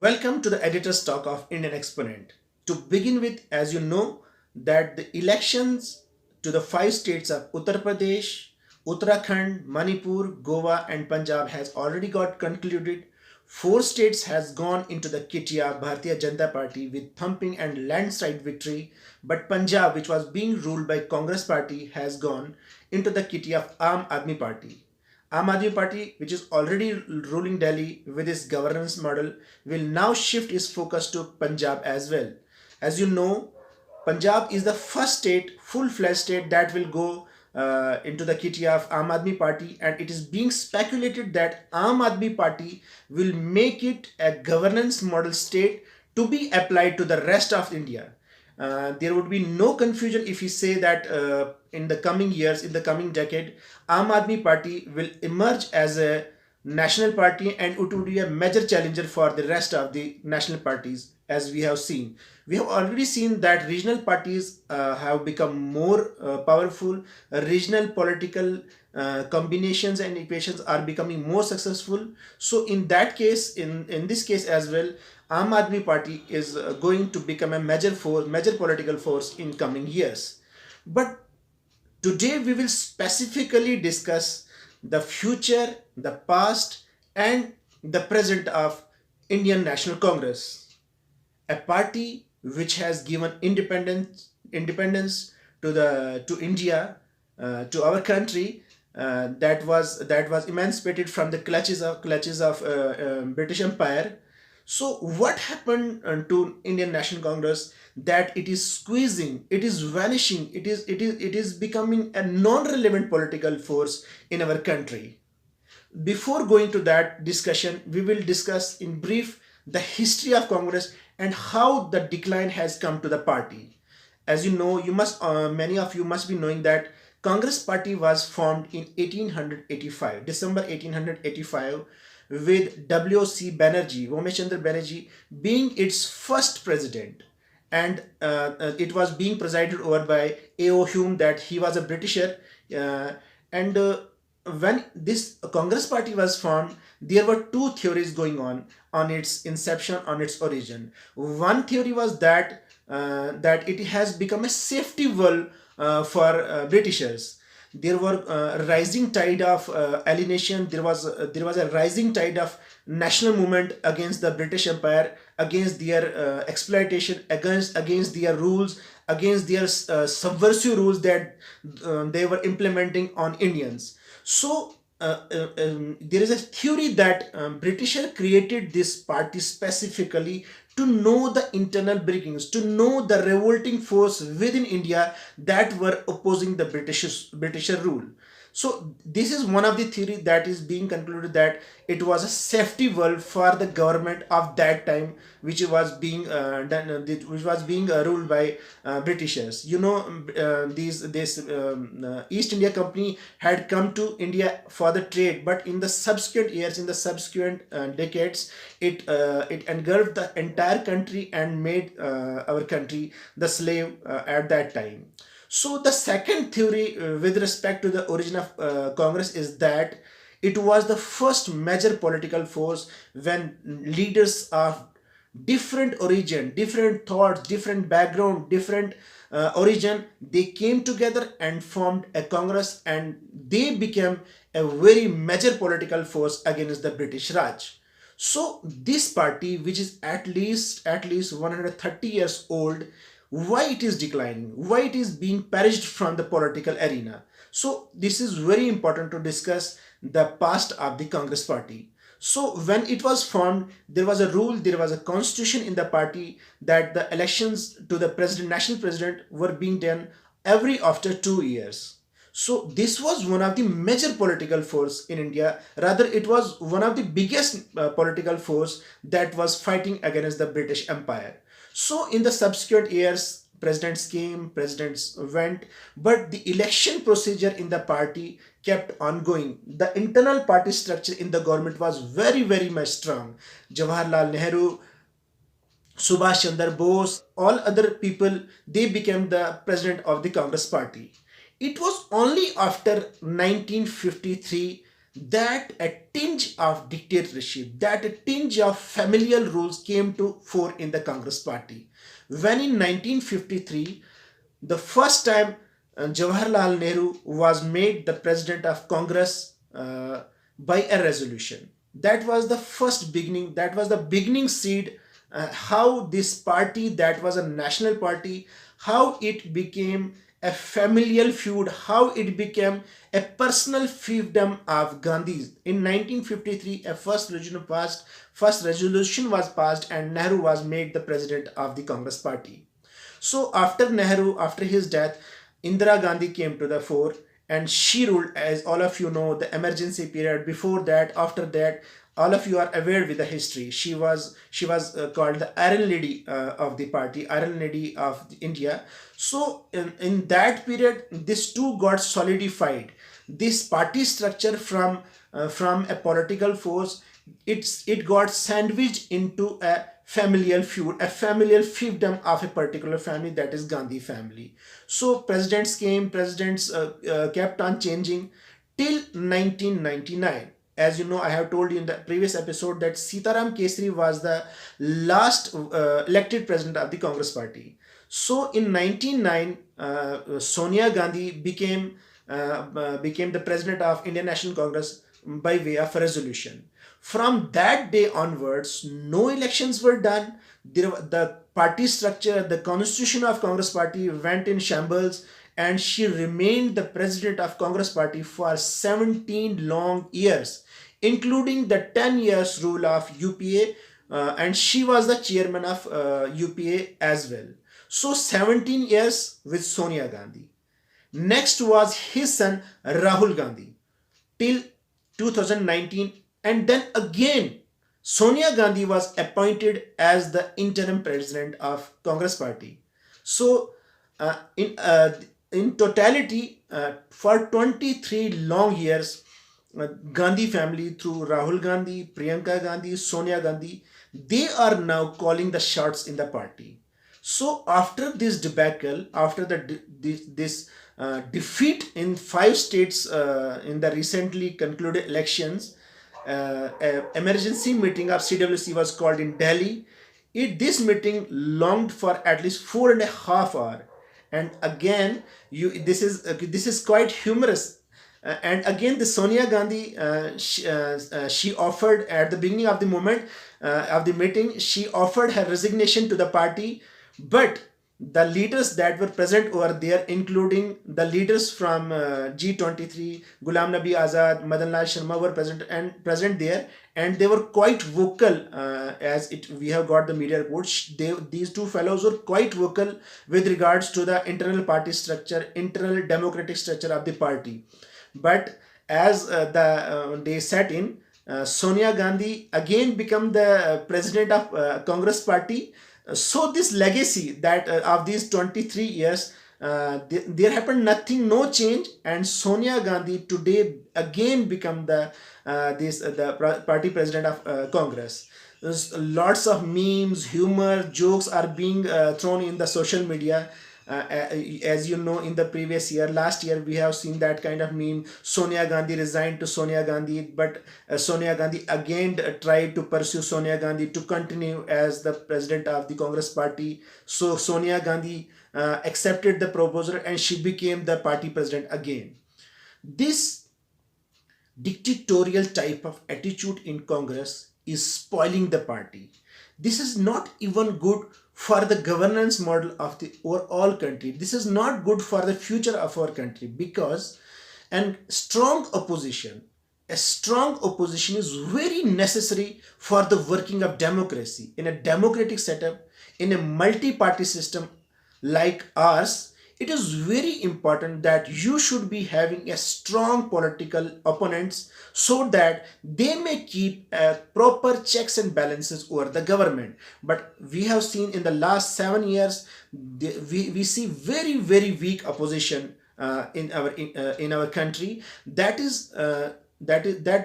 Welcome to the editor's talk of Indian Exponent. To begin with, as you know, that the elections to the five states of Uttar Pradesh, Uttarakhand, Manipur, Goa, and Punjab has already got concluded. Four states has gone into the kitty of Bharatiya Janata Party with thumping and landslide victory, but Punjab, which was being ruled by Congress Party, has gone into the kitty of Aam Aadmi Party. Aam Aadmi Party, which is already ruling Delhi with its governance model, will now shift its focus to Punjab as well. As you know, Punjab is the first state, full-fledged state that will go into the kitty of Aam Aadmi Party, and it is being speculated that Aam Aadmi Party will make it a governance model state to be applied to the rest of India. There would be no confusion if we say that in the coming years, in the coming decade, Aam Aadmi Party will emerge as a national party and it would be a major challenger for the rest of the national parties. As we have seen, we have already seen that regional parties have become more powerful. Regional political combinations and equations are becoming more successful. So in that case, in this case as well, Aam Aadmi Party is going to become a major force, major political force in coming years. But today we will specifically discuss the future, the past, and the present of Indian National Congress, a party which has given independence to India, to our country, that was emancipated from the clutches of British Empire. So what happened to Indian National Congress that it is squeezing, it is vanishing, it is becoming a non-relevant political force in our country. Before going to that discussion, we will discuss in brief the history of Congress and how the decline has come to the party. As you know, many of you must be knowing that Congress Party was formed in 1885, December 1885, with W.C. Banerjee, Vomesh Chandra Banerjee, being its first president. And it was being presided over by A.O. Hume, that he was a Britisher. And when this Congress Party was formed, there were two theories going on its inception, on its origin. One theory was that it has become a safety valve for Britishers. There were rising tide of alienation. There was a rising tide of national movement against the British Empire, against their exploitation, against their rules, against their subversive rules that they were implementing on Indians. So there is a theory that Britisher created this party specifically to know the internal breakings, to know the revolting force within India that were opposing the Britisher rule. So this is one of the theory that is being concluded, that it was a safety valve for the government of that time, which was being ruled by Britishers. This East India Company had come to India for the trade, but in the subsequent years, in the subsequent decades, it engulfed the entire country and made our country the slave at that time. So the second theory with respect to the origin of Congress is that it was the first major political force when leaders of different origin, different thoughts, different background, different origin, they came together and formed a Congress, and they became a very major political force against the British Raj. So this party, which is at least 130 years old, why it is declining, why it is being perished from the political arena. So this is very important to discuss the past of the Congress Party. So when it was formed, there was a rule, there was a constitution in the party that the elections to the president, national president, were being done every after 2 years. So this was one of the major political force in India. Rather, it was one of the biggest political force that was fighting against the British Empire. So in the subsequent years, presidents came, presidents went, but the election procedure in the party kept on going. The internal party structure in the government was very, very much strong. Jawaharlal Nehru, Subhash Chandra Bose, all other people, they became the president of the Congress Party. It was only after 1953 that a tinge of dictatorship, that a tinge of familial rules came to fore in the Congress party. When in 1953, the first time Jawaharlal Nehru was made the president of Congress by a resolution. That was the first beginning, that was the beginning seed, how this party that was a national party, how it became a familial feud, how it became a personal fiefdom of Gandhi. In 1953, a first resolution was passed, and Nehru was made the president of the Congress party. So after Nehru, after his death, Indira Gandhi came to the fore, and she ruled, as all of you know, the emergency period. Before that, after that, all of you are aware with the history. She was called the Iron Lady of the party, Iron Lady of India. So in that period, these two got solidified. This party structure from a political force, it got sandwiched into a familial feud, a familial fiefdom of a particular family, that is Gandhi family. So presidents came, presidents kept on changing till 1999. As you know, I have told you in the previous episode that Sitaram Kesri was the last elected president of the Congress party. So in 1999, Sonia Gandhi became the president of Indian National Congress by way of resolution. From that day onwards, no elections were done. The party structure, the constitution of Congress party went in shambles, and she remained the president of Congress party for 17 long years, including the 10 years rule of UPA, and she was the chairman of UPA as well. So 17 years with Sonia Gandhi. Next was his son Rahul Gandhi till 2019, and then again Sonia Gandhi was appointed as the interim president of Congress party. So uh, in uh, in totality, for 23 long years, Gandhi family through Rahul Gandhi, Priyanka Gandhi, Sonia Gandhi, they are now calling the shots in the party. So after this debacle, after this defeat in 5 states in the recently concluded elections, an emergency meeting of CWC was called in Delhi. This meeting longed for at least 4.5 hours, and again, this is quite humorous. And again, the Sonia Gandhi, she offered at the beginning of the moment of the meeting, she offered her resignation to the party, but the leaders that were present over there, including the leaders from G23, Gulam Nabi Azad, Madan Lal Sharma, were present there, and they were quite vocal. As it we have got the media reports, these two fellows were quite vocal with regards to the internal party structure, internal democratic structure of the party. But as they set in, Sonia Gandhi again become the president of Congress party. So this legacy that of these 23 years, there happened nothing, no change, and Sonia Gandhi today again become the party president of Congress. There's lots of memes, humor, jokes are being thrown in the social media. As you know, in the previous year, last year, we have seen that kind of meme. Sonia Gandhi resigned to Sonia Gandhi, but Sonia Gandhi again tried to pursue Sonia Gandhi to continue as the president of the Congress party. So Sonia Gandhi accepted the proposal, and she became the party president again. This dictatorial type of attitude in Congress is spoiling the party. This is not even good for the governance model of the overall country. This is not good for the future of our country, because and a strong opposition is very necessary for the working of democracy. In a democratic setup, in a multi-party system like ours, it is very important that you should be having a strong political opponents, so that they may keep proper checks and balances over the government. But we have seen in the last 7 years, we see very weak opposition in our country. That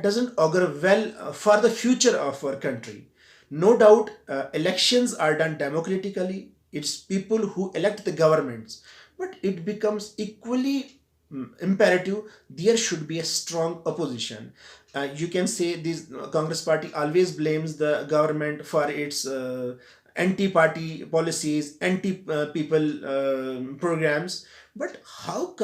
doesn't augur well for the future of our country. No doubt, elections are done democratically. It's people who elect the governments, but it becomes equally imperative there should be a strong opposition. You can say this Congress party always blames the government for its anti-party policies, anti-people programs. But how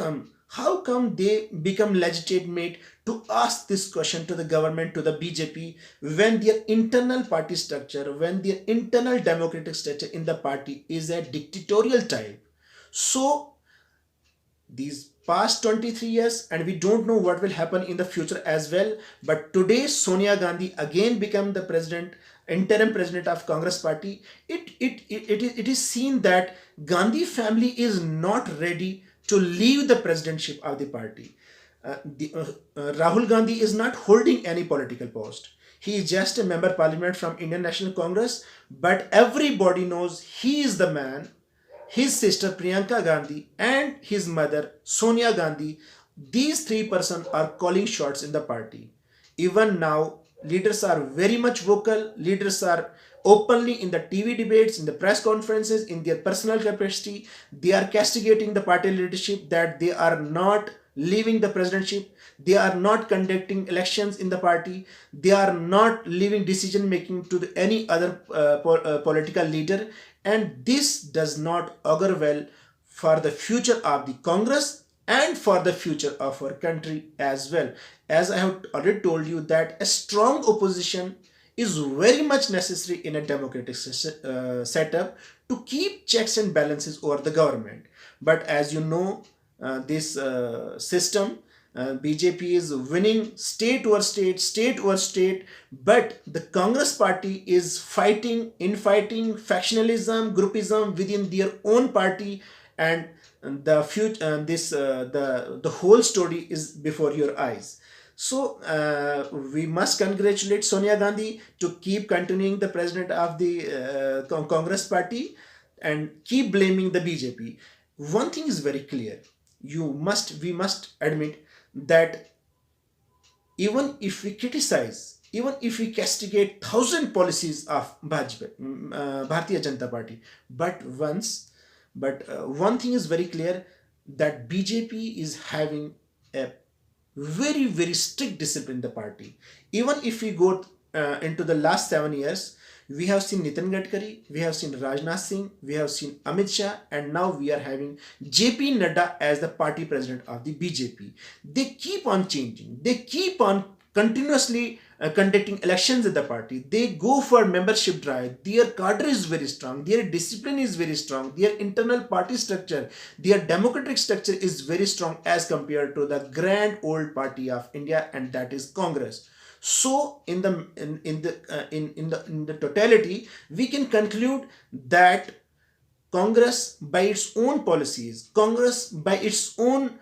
come they become legitimate to ask this question to the government, to the BJP, when their internal party structure, when their internal democratic structure in the party is a dictatorial type? So these past 23 years, and we don't know what will happen in the future as well, but today Sonia Gandhi again become the president, interim president of Congress party. It is seen that Gandhi family is not ready to leave the presidentship of the party. Rahul Gandhi is not holding any political post. He is just a member parliament from Indian National Congress, but everybody knows he is the man. His sister Priyanka Gandhi and his mother Sonia Gandhi, these three persons are calling shots in the party. Even now, leaders are very much vocal. Leaders are openly in the TV debates, in the press conferences, in their personal capacity. They are castigating the party leadership that they are not leaving the presidentship. They are not conducting elections in the party. They are not leaving decision making to any other political leader. And this does not augur well for the future of the Congress and for the future of our country as well. As I have already told you that a strong opposition is very much necessary in a democratic setup to keep checks and balances over the government. But as you know, this system, BJP is winning state over state, state over state, but the Congress party is fighting, infighting, factionalism, groupism within their own party, and the future, the whole story is before your eyes. So we must congratulate Sonia Gandhi to keep continuing the president of the Congress party and keep blaming the BJP. One thing is very clear. We must admit that even if we criticize, even if we castigate thousand policies of Bharatiya Janata Party, one thing is very clear, that BJP is having a very strict discipline in the party. Even if we go into the last 7 years, we have seen Nitin Gadkari, we have seen Rajnath Singh, we have seen Amit Shah, and now we are having JP Nadda as the party president of the BJP. They keep on changing. They keep on continuously conducting elections at the party. They go for membership drive. Their cadre is very strong. Their discipline is very strong. Their internal party structure, their democratic structure is very strong as compared to the grand old party of India, and that is Congress. So in the totality, we can conclude that Congress by its own policies, Congress by its own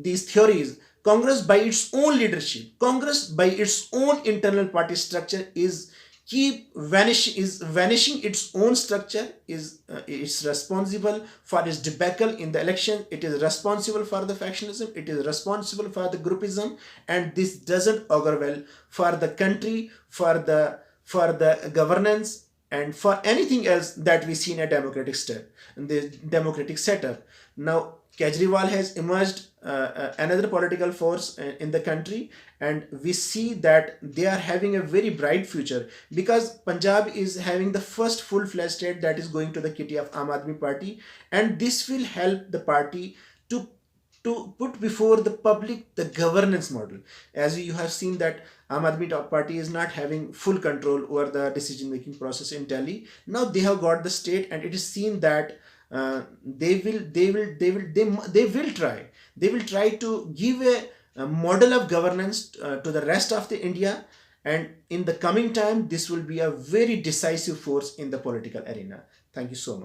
these theories, Congress by its own leadership, Congress by its own internal party structure is vanishing its own structure, is responsible for its debacle in the election. It is responsible for the factionalism, it is responsible for the groupism, and this doesn't augur well for the country, for the governance, and for anything else that we see in a democratic step, in the democratic setup. Now Kejriwal has emerged another political force in the country, and we see that they are having a very bright future, because Punjab is having the first full-fledged state that is going to the kitty of Aam Aadmi Party, and this will help the party to put before the public the governance model. As you have seen that Aam Aadmi Party is not having full control over the decision making process in Delhi. Now they have got the state, and it is seen that they will try to give a model of governance to the rest of the India, and in the coming time this will be a very decisive force in the political arena. Thank you so much.